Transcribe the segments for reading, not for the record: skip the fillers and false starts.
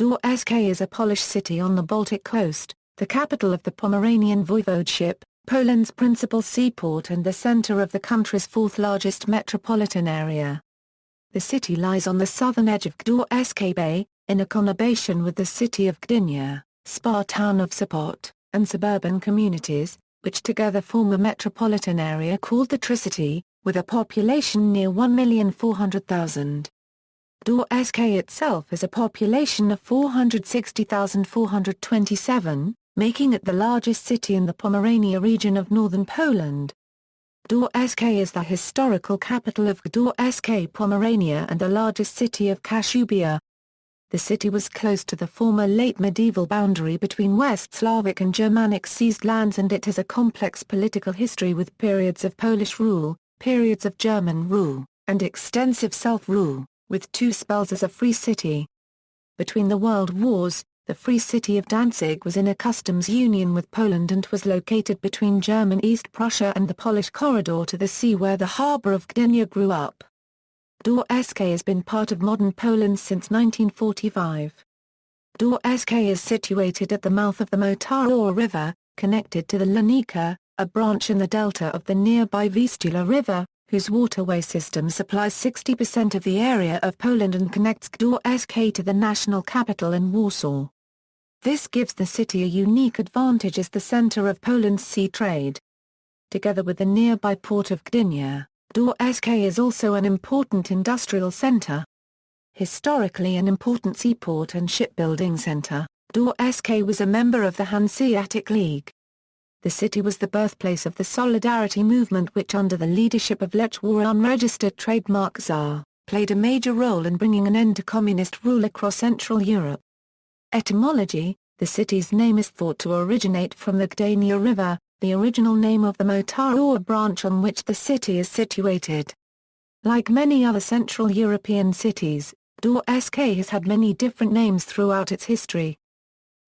Gdańsk is a Polish city on the Baltic coast, the capital of the Pomeranian Voivodeship, Poland's principal seaport and the center of the country's fourth-largest metropolitan area. The city lies on the southern edge of Gdańsk Bay, in a conurbation with the city of Gdynia, spa town of Sopot, and suburban communities, which together form a metropolitan area called the Tricity, with a population near 1,400,000. Gdańsk itself has a population of 460,427, making it the largest city in the Pomerania region of northern Poland. Gdańsk is the historical capital of Gdańsk Pomerania and the largest city of Kashubia. The city was close to the former late medieval boundary between West Slavic and Germanic seized lands, and it has a complex political history with periods of Polish rule, periods of German rule, and extensive self-rule, with two spells as a free city. Between the World Wars, the Free City of Danzig was in a customs union with Poland and was located between German East Prussia and the Polish corridor to the sea where the harbour of Gdynia grew up. Gdańsk has been part of modern Poland since 1945. Gdańsk is situated at the mouth of the Motara River, connected to the Łanica, a branch in the delta of the nearby Vistula River, whose waterway system supplies 60% of the area of Poland and connects Gdańsk to the national capital in Warsaw. This gives the city a unique advantage as the center of Poland's sea trade. Together with the nearby port of Gdynia, Gdańsk is also an important industrial center. Historically an important seaport and shipbuilding center, Gdańsk was a member of the Hanseatic League. The city was the birthplace of the Solidarity movement, which under the leadership of Lech Wałęsa unregistered trademark Czar, played a major role in bringing an end to communist rule across Central Europe. Etymology: the city's name is thought to originate from the Gdynia River, the original name of the Motara branch on which the city is situated. Like many other Central European cities, Gdańsk has had many different names throughout its history.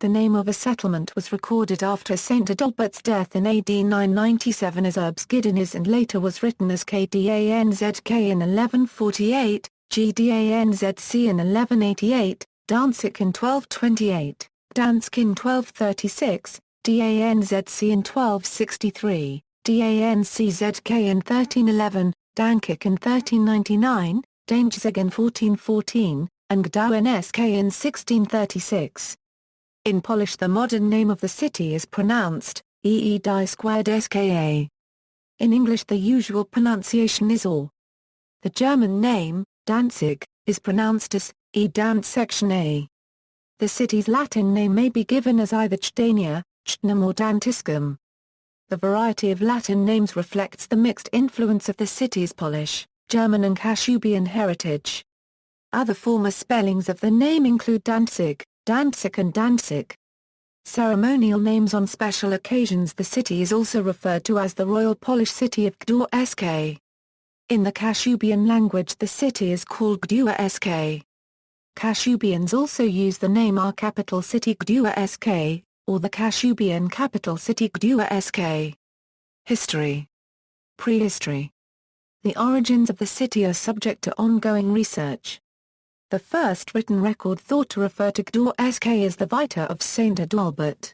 The name of a settlement was recorded after Saint Adalbert's death in AD 997 as Urbs Gdynias and later was written as Kdanzk in 1148, Gdańsk in 1188, ๊dantsɪç in 1228, ɡə្dænsk in 1236, Danzig in 1263, Danzk in 1311, ๊danzig in 1399, Danzig in 1414, and ɡdȃænsk in 1636. In Polish the modern name of the city is pronounced, ๊dajsk. In English the usual pronunciation is or. The German name, Danzig, is pronounced as, ๊däntsɪç. The city's Latin name may be given as either Gdynia, Gdańsk or ๊dantyskam. The variety of Latin names reflects the mixed influence of the city's Polish, German and Kashubian heritage. Other former spellings of the name include Danzig, ๊dantsikh and ๊dantsikh. Ceremonial names on special occasions. The city is also referred to as the Royal Polish City of Gdańsk. In the Kashubian language the city is called Gdańsk. Kashubians also use the name our capital city Gdańsk, or the Kashubian capital city Gdańsk. History. Prehistory. The origins of the city are subject to ongoing research. The first written record thought to refer to Gdańsk is the Vita of Saint Adalbert.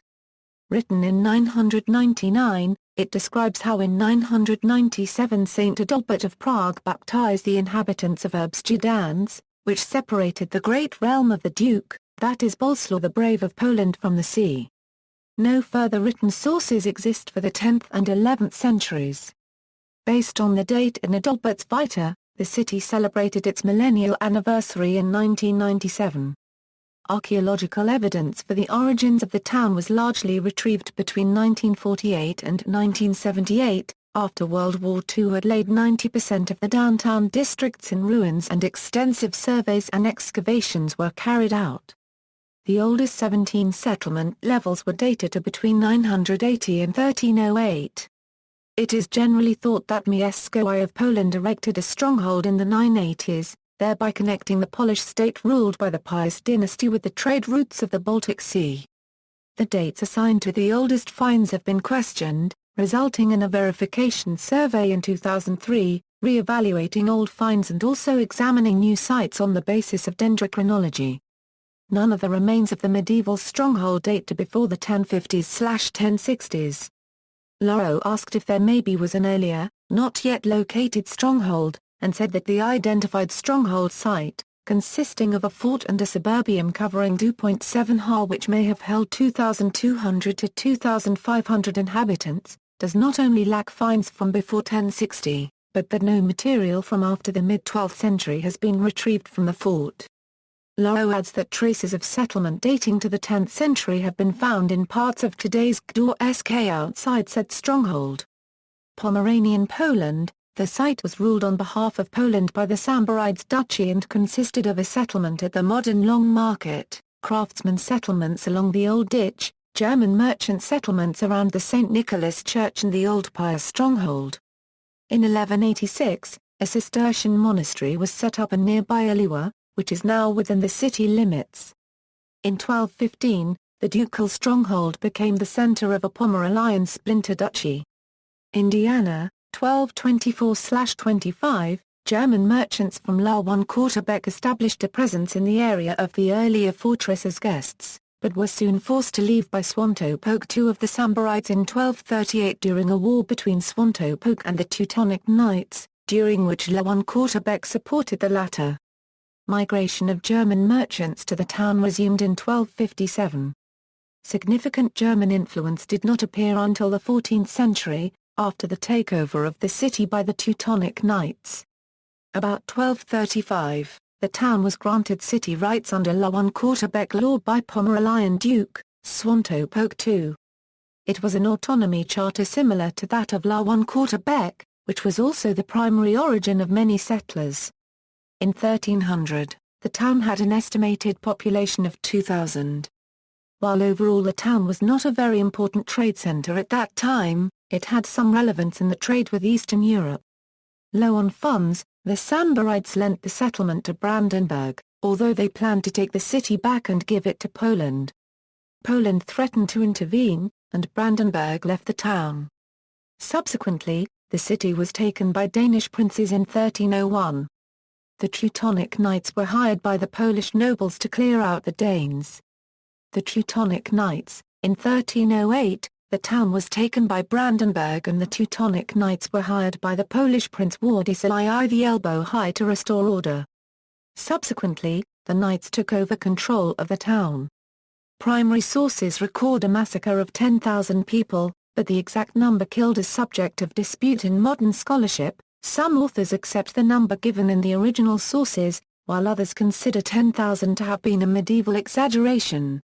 Written in 999, it describes how in 997 Saint Adalbert of Prague baptized the inhabitants of Urbs Gdańsk, which separated the great realm of the Duke, that is Bolesław the Brave of Poland, from the sea. No further written sources exist for the 10th and 11th centuries. Based on the date in Adalbert's Vita, the city celebrated its millennial anniversary in 1997. Archaeological evidence for the origins of the town was largely retrieved between 1948 and 1978, after World War II had laid 90% of the downtown districts in ruins and extensive surveys and excavations were carried out. The oldest 17 settlement levels were dated to between 980 and 1308. It is generally thought that Mieszko I of Poland erected a stronghold in the 980s, thereby connecting the Polish state ruled by the Piast dynasty with the trade routes of the Baltic Sea. The dates assigned to the oldest finds have been questioned, resulting in a verification survey in 2003, re-evaluating old finds and also examining new sites on the basis of dendrochronology. None of the remains of the medieval stronghold date to before the 1050s/1060s. Loro asked if there maybe was an earlier, not yet located stronghold, and said that the identified stronghold site, consisting of a fort and a suburbium covering 2.7 ha which may have held 2,200 to 2,500 inhabitants, does not only lack finds from before 1060, but that no material from after the mid-12th century has been retrieved from the fort. Loro adds that traces of settlement dating to the 10th century have been found in parts of today's Gdańsk outside said stronghold. Pomeranian Poland, the site was ruled on behalf of Poland by the Samboride Duchy and consisted of a settlement at the modern Long Market, craftsman settlements along the Old Ditch, German merchant settlements around the St. Nicholas Church and the Old Pious stronghold. In 1186, a Cistercian monastery was set up in nearby Oliwa, which is now within the city limits. In 1215, the ducal stronghold became the center of a Pomeranian splinter duchy. Indiana, 1224/25, German merchants from łańcutobec established a presence in the area of the earlier fortress as guests, but were soon forced to leave by Świętopoke II of the Samborides in 1238 during a war between Świętopoke and the Teutonic Knights, during which łańcutobec supported the latter. Migration of German merchants to the town resumed in 1257. Significant German influence did not appear until the 14th century, after the takeover of the city by the Teutonic Knights. About 1235, the town was granted city rights under łańcutobec law by Pomeranian Duke, Świętopoke II. It was an autonomy charter similar to that of łańcutobec, which was also the primary origin of many settlers. In 1300, the town had an estimated population of 2,000. While overall the town was not a very important trade center at that time, it had some relevance in the trade with Eastern Europe. Low on funds, the Samborides lent the settlement to Brandenburg, although they planned to take the city back and give it to Poland. Poland threatened to intervene, and Brandenburg left the town. Subsequently, the city was taken by Danish princes in 1301. The Teutonic Knights were hired by the Polish nobles to clear out the Danes. The Teutonic Knights, in 1308, the town was taken by Brandenburg and the Teutonic Knights were hired by the Polish Prince Władysław the Elbow High to restore order. Subsequently, the Knights took over control of the town. Primary sources record a massacre of 10,000 people, but the exact number killed is subject of dispute in modern scholarship. Some authors accept the number given in the original sources, while others consider 10,000 to have been a medieval exaggeration.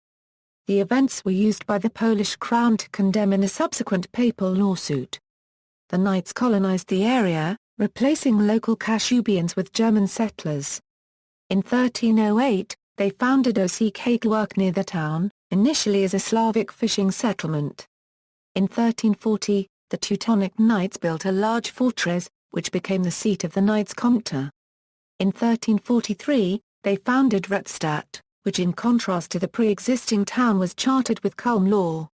The events were used by the Polish crown to condemn in a subsequent papal lawsuit. The Knights colonized the area, replacing local Kashubians with German settlers. In 1308, they founded Osiek near the town, initially as a Slavic fishing settlement. In 1340, the Teutonic Knights built a large fortress, which became the seat of the Knights Comte. In 1343, they founded Rastatt, which in contrast to the pre-existing town was chartered with Culm law.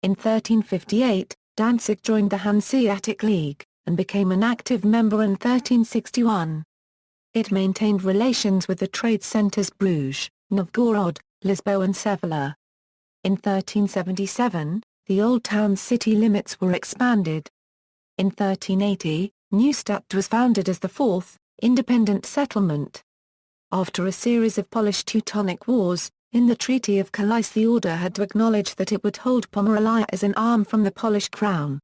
In 1358, Danzig joined the Hanseatic League, and became an active member in 1361. It maintained relations with the trade centres Bruges, Novgorod, Lisbon and Sevilla. In 1377, the old town's city limits were expanded. In 1380, Neustadt was founded as the fourth, independent settlement. After a series of Polish-Teutonic wars, in the Treaty of Calais the order had to acknowledge that it would hold Pomerania as an arm from the Polish crown.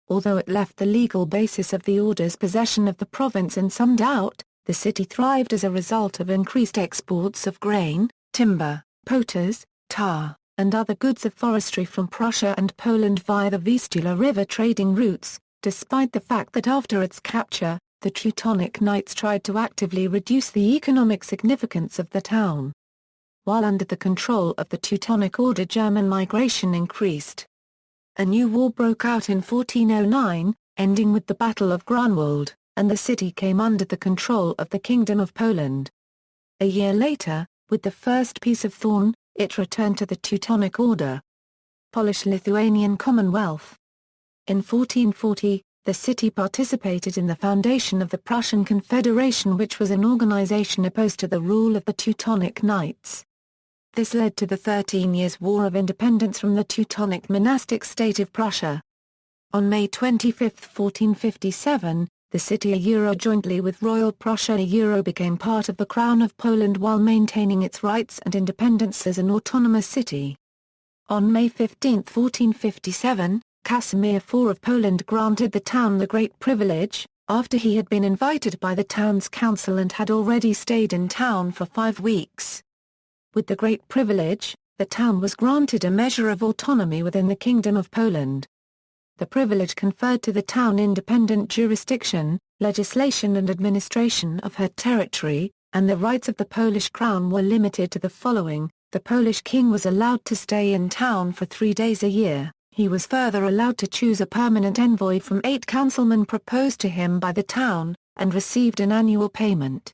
Although it left the legal basis of the order's possession of the province in some doubt, the city thrived as a result of increased exports of grain, timber, potters, tar, and other goods of forestry from Prussia and Poland via the Vistula River trading routes, despite the fact that after its capture, the Teutonic Knights tried to actively reduce the economic significance of the town. While under the control of the Teutonic Order, German migration increased. A new war broke out in 1409, ending with the Battle of Grunwald, and the city came under the control of the Kingdom of Poland. A year later, with the First Peace of Thorn, it returned to the Teutonic Order. Polish-Lithuanian Commonwealth. In 1440, the city participated in the foundation of the Prussian Confederation, which was an organization opposed to the rule of the Teutonic Knights. This led to the 13 Years' War of Independence from the Teutonic monastic state of Prussia. On May 25, 1457, the city jointly with Royal Prussia became part of the Crown of Poland while maintaining its rights and independence as an autonomous city. On May 15, 1457, Casimir IV of Poland granted the town the Great Privilege, after he had been invited by the town's council and had already stayed in town for 5 weeks. With the Great Privilege, the town was granted a measure of autonomy within the Kingdom of Poland. The privilege conferred to the town independent jurisdiction, legislation and administration of her territory, and the rights of the Polish crown were limited to the following: the Polish king was allowed to stay in town for 3 days a year, he was further allowed to choose a permanent envoy from 8 councilmen proposed to him by the town, and received an annual payment.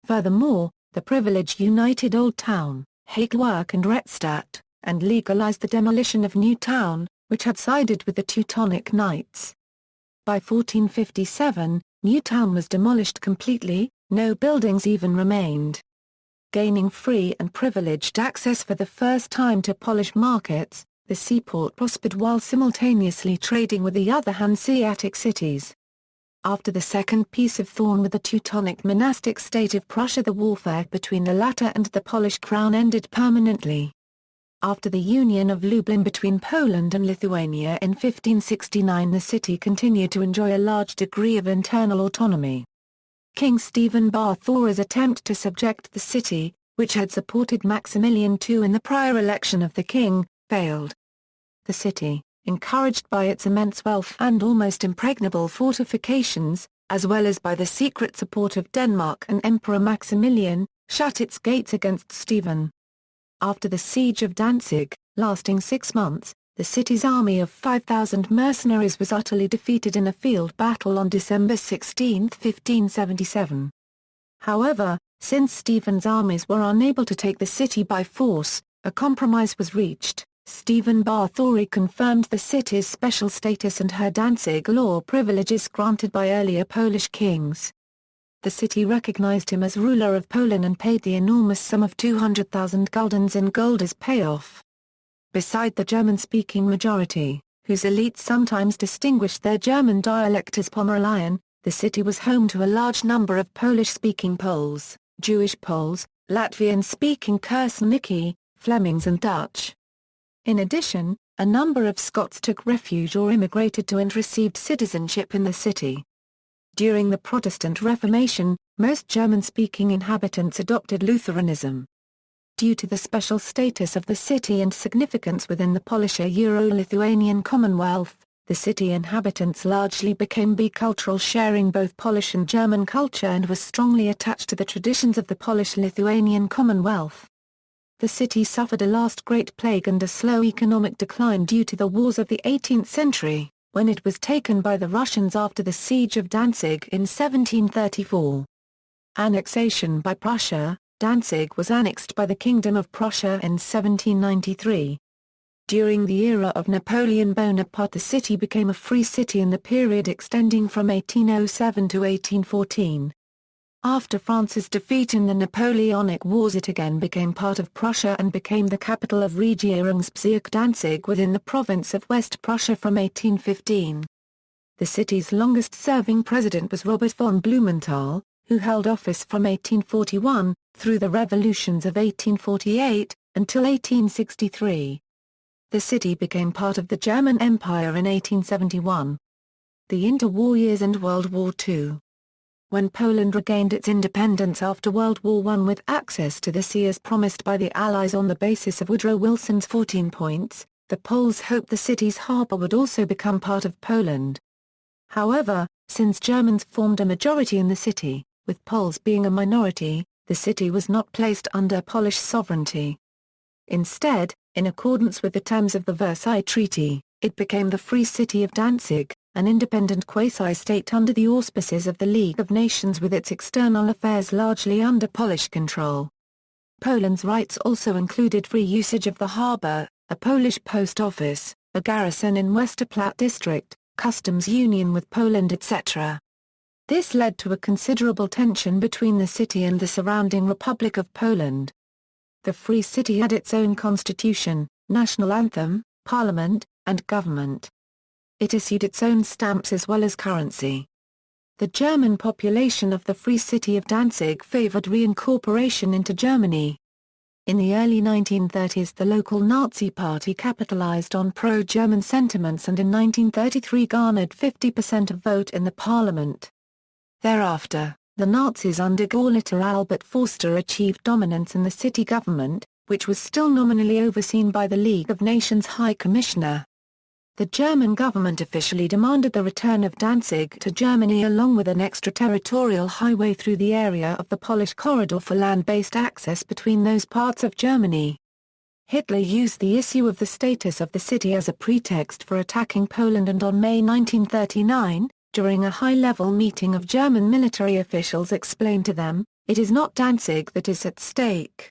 Furthermore, the privilege united Old Town, Hakework and Redstadt, and legalized the demolition of New Town, which had sided with the Teutonic Knights. By 1457, New Town was demolished completely, no buildings even remained. Gaining free and privileged access for the first time to Polish markets, the seaport prospered while simultaneously trading with the other Hanseatic cities. After the Second Peace of Thorn with the Teutonic monastic state of Prussia, the warfare between the latter and the Polish crown ended permanently. After the union of Lublin between Poland and Lithuania in 1569, the city continued to enjoy a large degree of internal autonomy. King Stephen Báthory's attempt to subject the city, which had supported Maximilian II in the prior election of the king, failed. The city, encouraged by its immense wealth and almost impregnable fortifications, as well as by the secret support of Denmark and Emperor Maximilian, shut its gates against Stephen. After the siege of Danzig, lasting 6 months, the city's army of 5,000 mercenaries was utterly defeated in a field battle on December 16, 1577. However, since Stephen's armies were unable to take the city by force, a compromise was reached. Stephen Báthory confirmed the city's special status and her Danzig law privileges granted by earlier Polish kings. The city recognized him as ruler of Poland and paid the enormous sum of 200,000 guldens in gold as payoff. Beside the German-speaking majority, whose elites sometimes distinguished their German dialect as Pomeranian, the city was home to a large number of Polish-speaking Poles, Jewish Poles, Latvian-speaking Kursniki, Flemings and Dutch. In addition, a number of Scots took refuge or immigrated to and received citizenship in the city. During the Protestant Reformation, most German-speaking inhabitants adopted Lutheranism. Due to the special status of the city and significance within the Polish-Euro-Lithuanian Commonwealth, the city inhabitants largely became bicultural, sharing both Polish and German culture, and was strongly attached to the traditions of the Polish-Lithuanian Commonwealth. The city suffered a last Great Plague and a slow economic decline due to the wars of the 18th century, when it was taken by the Russians after the siege of Danzig in 1734. Annexation by Prussia, Danzig was annexed by the Kingdom of Prussia in 1793. During the era of Napoleon Bonaparte, the city became a free city in the period extending from 1807 to 1814. After France's defeat in the Napoleonic Wars, it again became part of Prussia and became the capital of Regierungsbezirk Danzig within the province of West Prussia from 1815. The city's longest-serving president was Robert von Blumenthal, who held office from 1841, through the revolutions of 1848, until 1863. The city became part of the German Empire in 1871. The interwar years and World War II. When Poland regained its independence after World War I with access to the sea as promised by the Allies on the basis of Woodrow Wilson's 14 points, the Poles hoped the city's harbour would also become part of Poland. However, since Germans formed a majority in the city, with Poles being a minority, the city was not placed under Polish sovereignty. Instead, in accordance with the terms of the Versailles Treaty, it became the Free City of Danzig, an independent quasi-state under the auspices of the League of Nations, with its external affairs largely under Polish control. Poland's rights also included free usage of the harbour, a Polish post office, a garrison in Westerplatte district, customs union with Poland, etc. This led to a considerable tension between the city and the surrounding Republic of Poland. The free city had its own constitution, national anthem, parliament, and government. It issued its own stamps as well as currency. The German population of the free city of Danzig favored reincorporation into Germany. In the early 1930s the local Nazi party capitalized on pro-German sentiments and in 1933 garnered 50% of vote in the parliament. Thereafter, the Nazis under Gauleiter Albert Forster achieved dominance in the city government, which was still nominally overseen by the League of Nations High Commissioner. The German government officially demanded the return of Danzig to Germany along with an extraterritorial highway through the area of the Polish corridor for land-based access between those parts of Germany. Hitler used the issue of the status of the city as a pretext for attacking Poland, and on May 1939, during a high-level meeting of German military officials explained to them, "It is not Danzig that is at stake.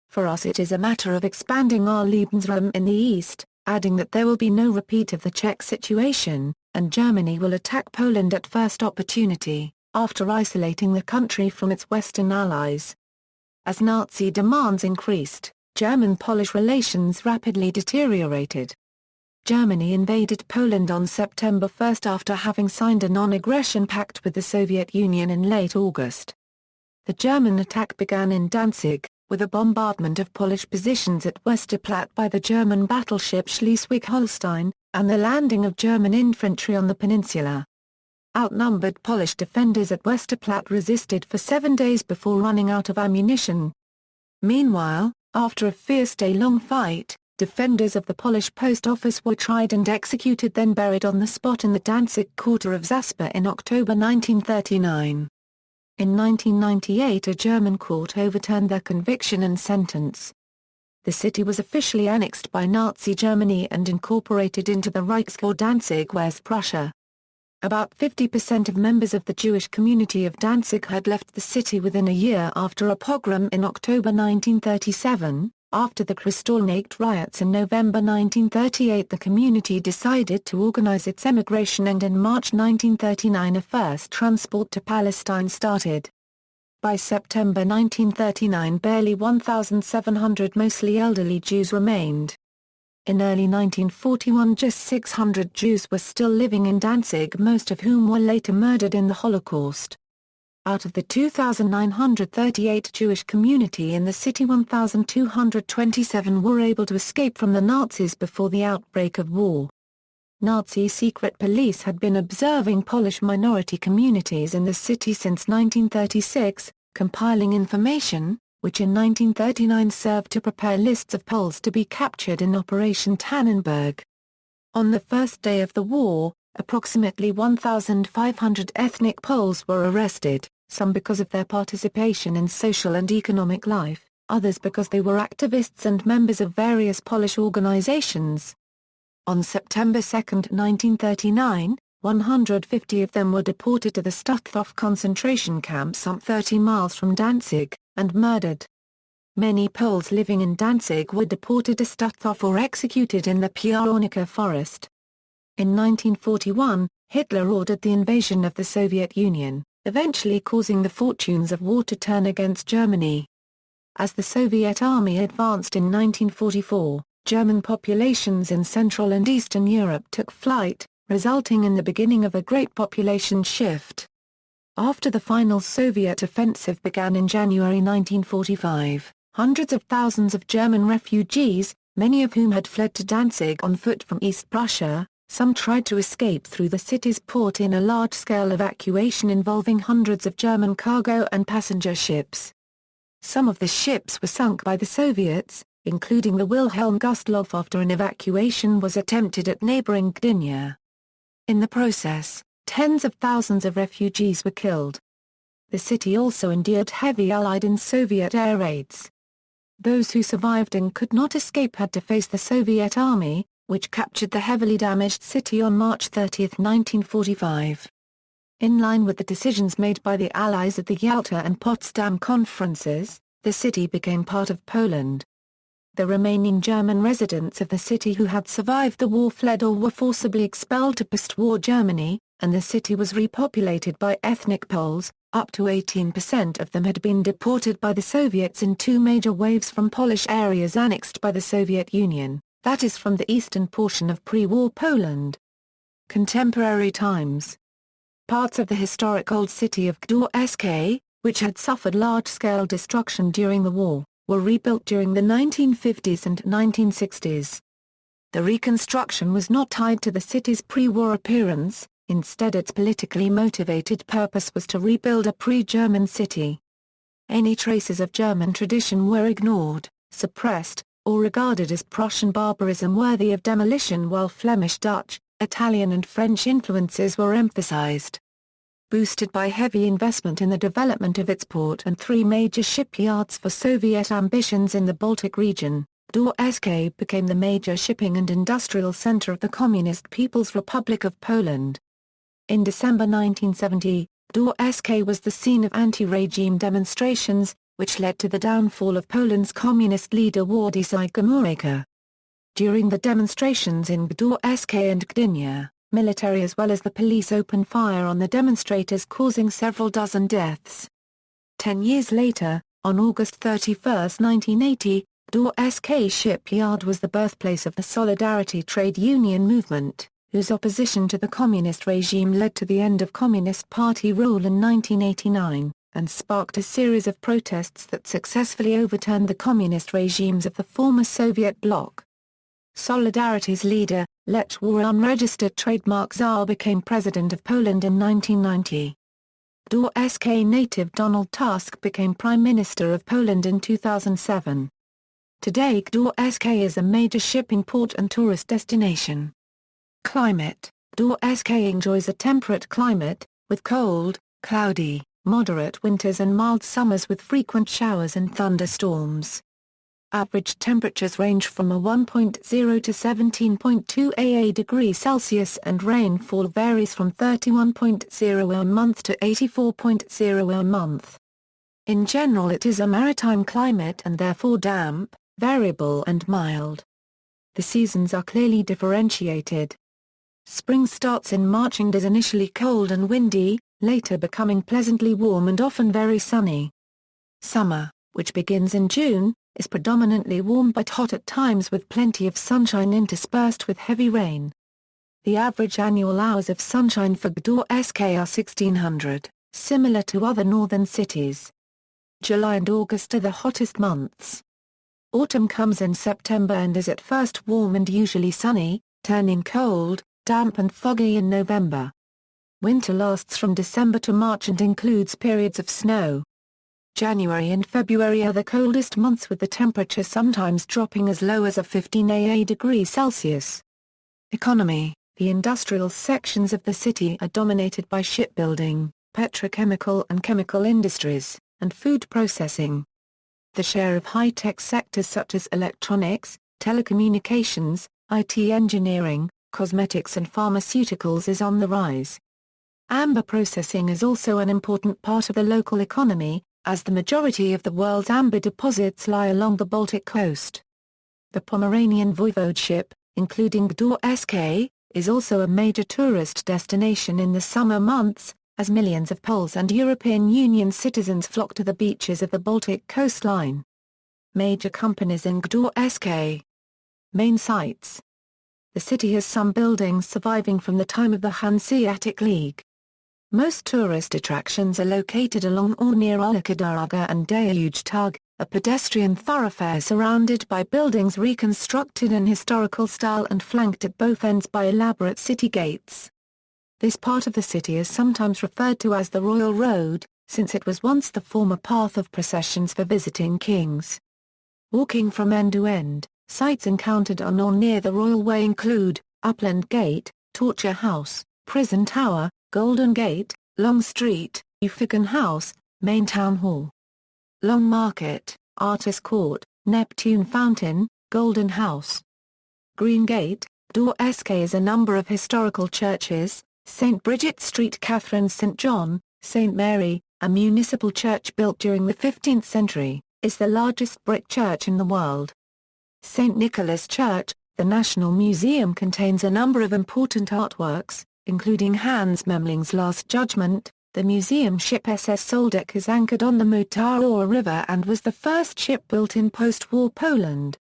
For us it is a matter of expanding our Lebensraum in the east," adding that there will be no repeat of the Czech situation, and Germany will attack Poland at first opportunity, after isolating the country from its Western allies. As Nazi demands increased, German-Polish relations rapidly deteriorated. Germany invaded Poland on September 1 after having signed a non-aggression pact with the Soviet Union in late August. The German attack began in Danzig, with a bombardment of Polish positions at Westerplatte by the German battleship Schleswig-Holstein, and the landing of German infantry on the peninsula. Outnumbered Polish defenders at Westerplatte resisted for 7 days before running out of ammunition. Meanwhile, after a fierce day-long fight, defenders of the Polish post office were tried and executed, then buried on the spot in the Danzig quarter of Zaspa in October 1939. In 1998 a German court overturned their conviction and sentence. The city was officially annexed by Nazi Germany and incorporated into the Reichsgau Danzig, West Prussia. About 50% of members of the Jewish community of Danzig had left the city within a year after a pogrom in October 1937. After the Kristallnacht riots in November 1938 the community decided to organize its emigration, and in March 1939 a first transport to Palestine started. By September 1939 barely 1,700 mostly elderly Jews remained. In early 1941 just 600 Jews were still living in Danzig, most of whom were later murdered in the Holocaust. Out of the 2,938 Jewish community in the city, 1,227 were able to escape from the Nazis before the outbreak of war. Nazi secret police had been observing Polish minority communities in the city since 1936, compiling information, which in 1939 served to prepare lists of Poles to be captured in Operation Tannenberg. On the first day of the war, approximately 1,500 ethnic Poles were arrested, some because of their participation in social and economic life, others because they were activists and members of various Polish organizations. On September 2, 1939, 150 of them were deported to the Stutthof concentration camp some 30 miles from Danzig, and murdered. Many Poles living in Danzig were deported to Stutthof or executed in the Pionica forest. In 1941, Hitler ordered the invasion of the Soviet Union, eventually causing the fortunes of war to turn against Germany. As the Soviet army advanced in 1944, German populations in Central and Eastern Europe took flight, resulting in the beginning of a great population shift. After the final Soviet offensive began in January 1945, hundreds of thousands of German refugees, many of whom had fled to Danzig on foot from East Prussia, some tried to escape through the city's port in a large-scale evacuation involving hundreds of German cargo and passenger ships. Some of the ships were sunk by the Soviets, including the Wilhelm Gustloff, after an evacuation was attempted at neighboring Gdynia. In the process, tens of thousands of refugees were killed. The city also endured heavy Allied and Soviet air raids. Those who survived and could not escape had to face the Soviet army, which captured the heavily damaged city on March 30, 1945. In line with the decisions made by the Allies at the Yalta and Potsdam conferences, the city became part of Poland. The remaining German residents of the city who had survived the war fled or were forcibly expelled to post-war Germany, and the city was repopulated by ethnic Poles, Up to 18% of them had been deported by the Soviets in two major waves from Polish areas annexed by the Soviet Union, that is from the eastern portion of pre-war Poland. Contemporary times. Parts of the historic old city of Gdańsk, which had suffered large-scale destruction during the war, were rebuilt during the 1950s and 1960s. The reconstruction was not tied to the city's pre-war appearance, instead its politically motivated purpose was to rebuild a pre-German city. Any traces of German tradition were ignored, suppressed, or regarded as Prussian barbarism worthy of demolition, while Flemish, Dutch, Italian and French influences were emphasized. Boosted by heavy investment in the development of its port and three major shipyards for Soviet ambitions in the Baltic region, Gdańsk became the major shipping and industrial center of the Communist People's Republic of Poland. In December 1970, Gdańsk was the scene of anti-regime demonstrations, which led to the downfall of Poland's communist leader Władysław Gomułka. During the demonstrations in Gdańsk and Gdynia, military as well as the police opened fire on the demonstrators, causing several dozen deaths. 10 years later, on August 31, 1980, Gdańsk shipyard was the birthplace of the Solidarity trade union movement, whose opposition to the communist regime led to the end of Communist Party rule in 1989, and sparked a series of protests that successfully overturned the communist regimes of the former Soviet bloc. Solidarity's leader, Lech Wałęsa, unregistered trademark czar, became president of Poland in 1990. Gdańsk native Donald Tusk became Prime Minister of Poland in 2007. Today Gdańsk is a major shipping port and tourist destination. Climate. Gdańsk enjoys a temperate climate, with cold, cloudy, moderate winters and mild summers with frequent showers and thunderstorms. Average temperatures range from a 1.0 to 17.2 degrees Celsius and rainfall varies from 31.0 a month to 84.0 a month. In general it is a maritime climate and therefore damp, variable and mild. The seasons are clearly differentiated. Spring starts in March and is initially cold and windy, later becoming pleasantly warm and often very sunny. Summer, which begins in June, is predominantly warm but hot at times with plenty of sunshine interspersed with heavy rain. The average annual hours of sunshine for Gdańsk are 1600, similar to other northern cities. July and August are the hottest months. Autumn comes in September and is at first warm and usually sunny, turning cold, damp and foggy in November. Winter lasts from December to March and includes periods of snow. January and February are the coldest months, with the temperature sometimes dropping as low as a 15 degrees Celsius. Economy. The industrial sections of the city are dominated by shipbuilding, petrochemical and chemical industries, and food processing. The share of high-tech sectors such as electronics, telecommunications, IT engineering, cosmetics and pharmaceuticals is on the rise. Amber processing is also an important part of the local economy, as the majority of the world's amber deposits lie along the Baltic coast. The Pomeranian Voivodeship, including Gdańsk, is also a major tourist destination in the summer months, as millions of Poles and European Union citizens flock to the beaches of the Baltic coastline. Major companies in Gdańsk. Main sites. The city has some buildings surviving from the time of the Hanseatic League. Most tourist attractions are located along or near Ulica and Dajujtag, a pedestrian thoroughfare surrounded by buildings reconstructed in historical style and flanked at both ends by elaborate city gates. This part of the city is sometimes referred to as the Royal Road, since it was once the former path of processions for visiting kings. Walking from end to end, sites encountered on or near the Royal Way include Upland Gate, Torture House, Prison Tower, Golden Gate, Long Street, Ufigen House, Main Town Hall. Long Market, Artis Court, Neptune Fountain, Golden House. Green Gate. Gdańsk is a number of historical churches: St. Bridget Street, Catherine St. John, St. Mary, a municipal church built during the 15th century, is the largest brick church in the world. St. Nicholas Church. The National Museum contains a number of important artworks, including Hans Memling's Last Judgment, The museum ship SS Soldek is anchored on the Motara River and was the first ship built in post-war Poland.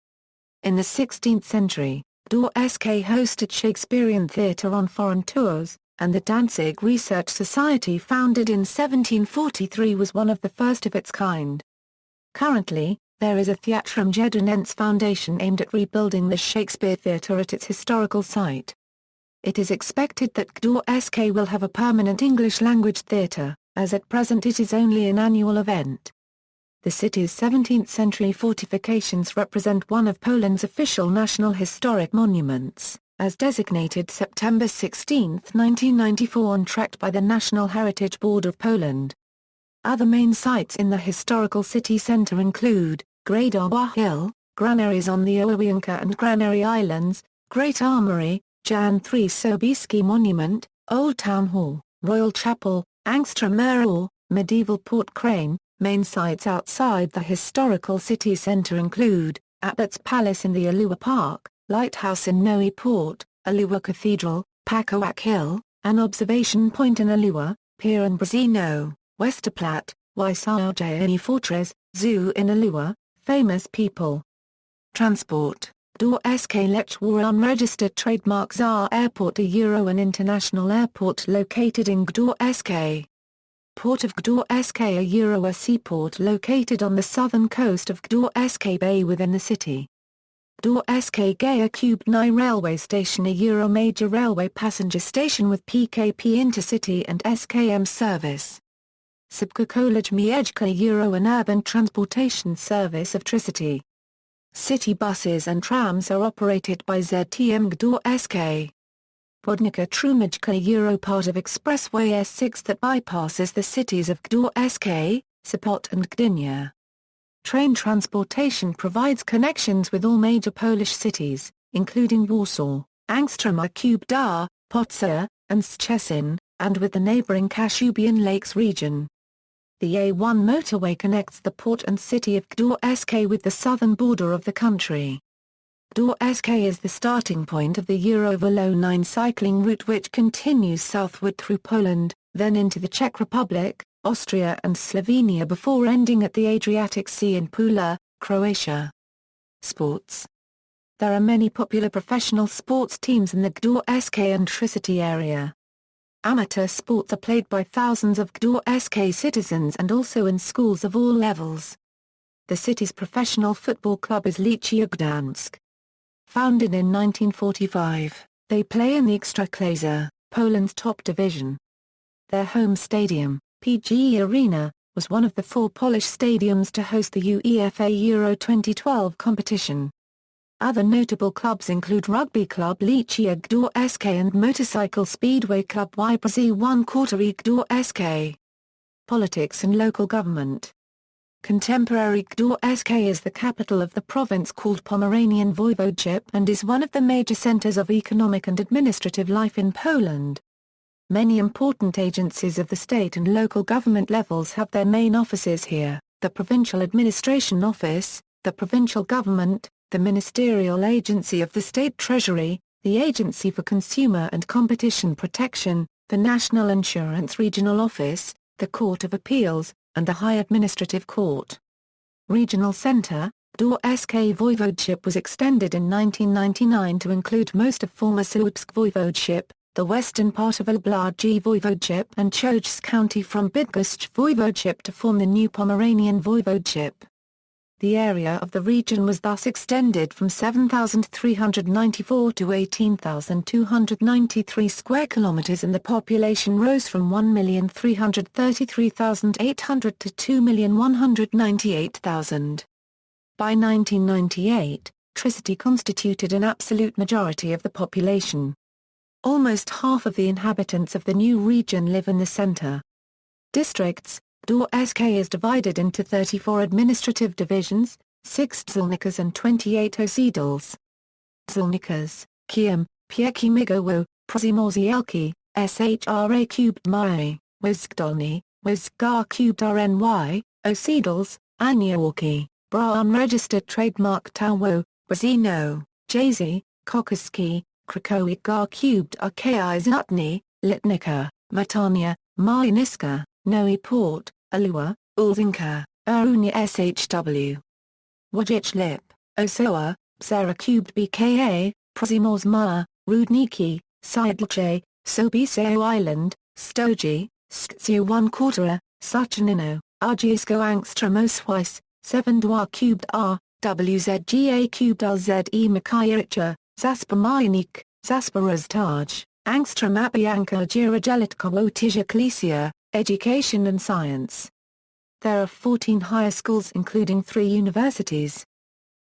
In the 16th century, ɡə:dænsk hosted Shakespearean theatre on foreign tours, and the Danzig Research Society founded in 1743 was one of the first of its kind. Currently, there is a Theatrum Ɡə:dænsk foundation aimed at rebuilding the Shakespeare Theatre at its historical site. It is expected that ɡə:dænsk will have a permanent English-language theatre, as at present it is only an annual event. The city's 17th-century fortifications represent one of Poland's official national historic monuments, as designated September 16, 1994 and tracked by the National Heritage Board of Poland. Other main sites in the historical city centre include, Gdańsk Hill, granaries on the Ołęka and Granary Islands, Great Armoury, Jan III Sobieski Monument, Old Town Hall, Royal Chapel, Angstrom Mirror, Medieval Port Crane. Main sites outside the historical city centre include, Abbot's Palace in the Aluwa Park, Lighthouse in Noe Port, Aluwa Cathedral, Pakołak Hill, an observation point in Aluwa, Pier in Brzino, Westerplatte, Wysodziany Fortress, Zoo in Aluwa, famous people. Transport. ɡə:dænsk Lech war unregistered trademarks are Airport an international airport located in ɡə:dænsk. Port of ɡə:dænsk a seaport located on the southern coast of Gdańsk Bay within the city. ɡə:dænsk ɡə:dænsk railway station a major railway passenger station with PKP intercity and SKM service. Szybkokolej Mieszka an urban transportation service of Tricity. City buses and trams are operated by ZTM ɡə:dænsk. Podnica Trójmiasto part of Expressway S6 that bypasses the cities of Gdańsk, Sopot and Gdynia. Train transportation provides connections with all major Polish cities, including Warsaw, Angstrom Potsdam, and Szczecin, and with the neighboring Kashubian Lakes region. The A1 motorway connects the port and city of Gdańsk with the southern border of the country. ɡdańsk is the starting point of the Eurovolon cycling route which continues southward through Poland, then into the Czech Republic, Austria and Slovenia before ending at the Adriatic Sea in Pula, Croatia. Sports. There are many popular professional sports teams in the ɡdańsk and Tricity area. Amateur sports are played by thousands of ɡdańsk citizens and also in schools of all levels. The city's professional football club is Lechia Gdańsk. Founded in 1945, they play in the Ekstraklasa, Poland's top division. Their home stadium, PGE Arena, was one of the 4 Polish stadiums to host the UEFA Euro 2012 competition. Other notable clubs include Rugby Club Lechia Gdańsk and Motorcycle Speedway Club YBZ1 ɡdańsk. Politics and local government. Contemporary ɡdańsk is the capital of the province called Pomeranian Voivodeship and is one of the major centers of economic and administrative life in Poland. Many important agencies of the state and local government levels have their main offices here: the Provincial Administration Office, the Provincial Government, the Ministerial Agency of the State Treasury, the Agency for Consumer and Competition Protection, the National Insurance Regional Office, the Court of Appeals, and the High Administrative Court. Regional Center, ɡdańsk Voivodeship was extended in 1999 to include most of former Słupsk Voivodeship, the western part of Łódź Voivodeship and Chojnice County from Bydgoszcz Voivodeship to form the new Pomeranian Voivodeship. The area of the region was thus extended from 7,394 to 18,293 square kilometers and the population rose from 1,333,800 to 2,198,000. By 1998, Tricity constituted an absolute majority of the population. Almost half of the inhabitants of the new region live in the center. Districts. ɡdańsk is divided into 34 administrative divisions, 6 dzielnice and 28 osiedles. Dzielnice, Kiem, Piekimigowo, Przymorzelki, Shra3 Wierzgdolny, Wierzga3 osiedles, Aniołki, Bra unregistered trademark Tawo, Brzino, Jazy, Kokoski, Krakowi Gar3 Zutny, Litnica, Matania, Marjaniska, Nowy Port, Alua, Ulzinka, Urunia Shw. Łodzic Lip, Osoa, Psera Cubed Bka, Prozimos Mała, Rudniki, Siedlce, Sobiseo Island, Stoji, Sktio 1/4, Suchanino, Argisko Angstromoswis, 7 Dwa Cubed R, WZGA Cubed RZE Makairicha, Zaspermayanik, Zasperas Taj, Angstrom Abianka Giragelitka Wotija Ecclesia, Education and Science. There are 14 higher schools including 3 universities.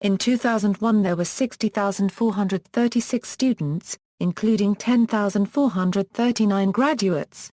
In 2001 there were 60,436 students, including 10,439 graduates.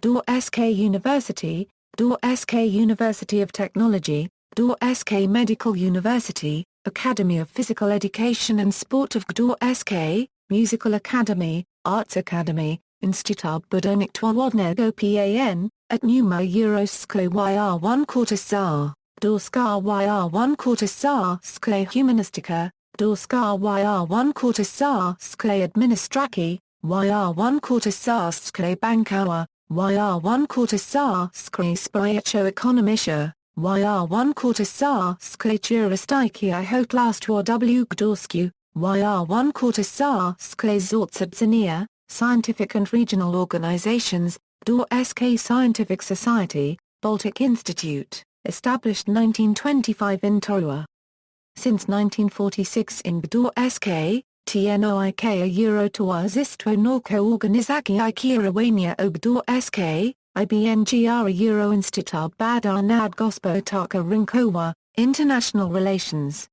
ɡə්dænsk University, ɡə្dænsk University of Technology, ɡə្dænsk Medical University, Academy of Physical Education and Sport of ɡə្dænsk, Musical Academy, Arts Academy, Instytut Budownictwa Wodnego PAN, at Numa Euroskle yr 1/4 Czar, ɡdawska yr 1/4 Czar Skle Humanistica, ɡdawska yr 1/4 Czar Skle Administraki, yr 1/4 Czar Skle Bankowa, yr 1/4 Czar Skle Społeczno Ekonomisza, yr 1/4 Czar Skle Turystyki I Hotlastwo w Gdańsku, yr 1/4 Czar Skle Zortsobdzenia, Scientific and Regional Organizations, ɡdænsk Scientific Society, Baltic Institute, established 1925 in Torua. Since 1946 in ɡdænsk, TNOIK a Eurotowarzystwo Naukowe Organizacji I Kierowania o ɡdænsk, IBNGR a Euroinstytut Badań Gospodarcza Rynkowa, International Relations.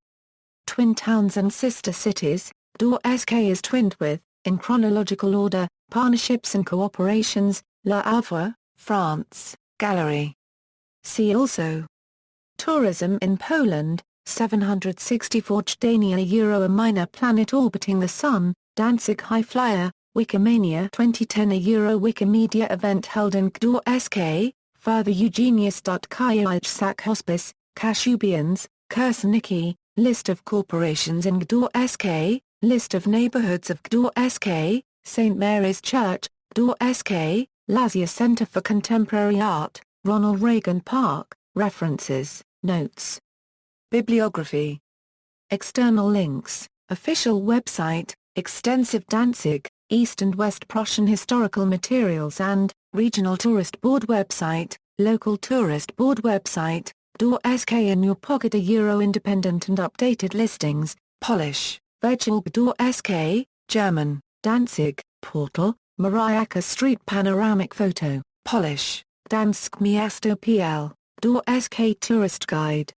Twin towns and sister cities, ɡdænsk is twinned with, in chronological order, partnerships and cooperations, Le Havre, France, Gallery. See also. Tourism in Poland, 764 Gdynia a minor planet orbiting the Sun, Danzig High Flyer, Wikimania 2010 a Wikimedia event held in ɡdænsk, further Eugenius.Kyichsak Hospice, Kashubians, Kursniki, List of corporations in ɡdænsk, List of neighborhoods of ɡdænsk, St. Mary's Church, ɡdænsk, Lazia Center for Contemporary Art, Ronald Reagan Park, References, Notes. Bibliography. External links, official website, extensive Danzig, East and West Prussian historical materials and, Regional Tourist Board website, Local Tourist Board website, ɡdænsk in your pocket a Euro-independent and updated listings, Polish, Virtual ɡdænsk, German, Danzig, Portal, Mariacka Street Panoramic Photo, Polish, Gdańsk Miasto PL, ɡdænsk Tourist Guide.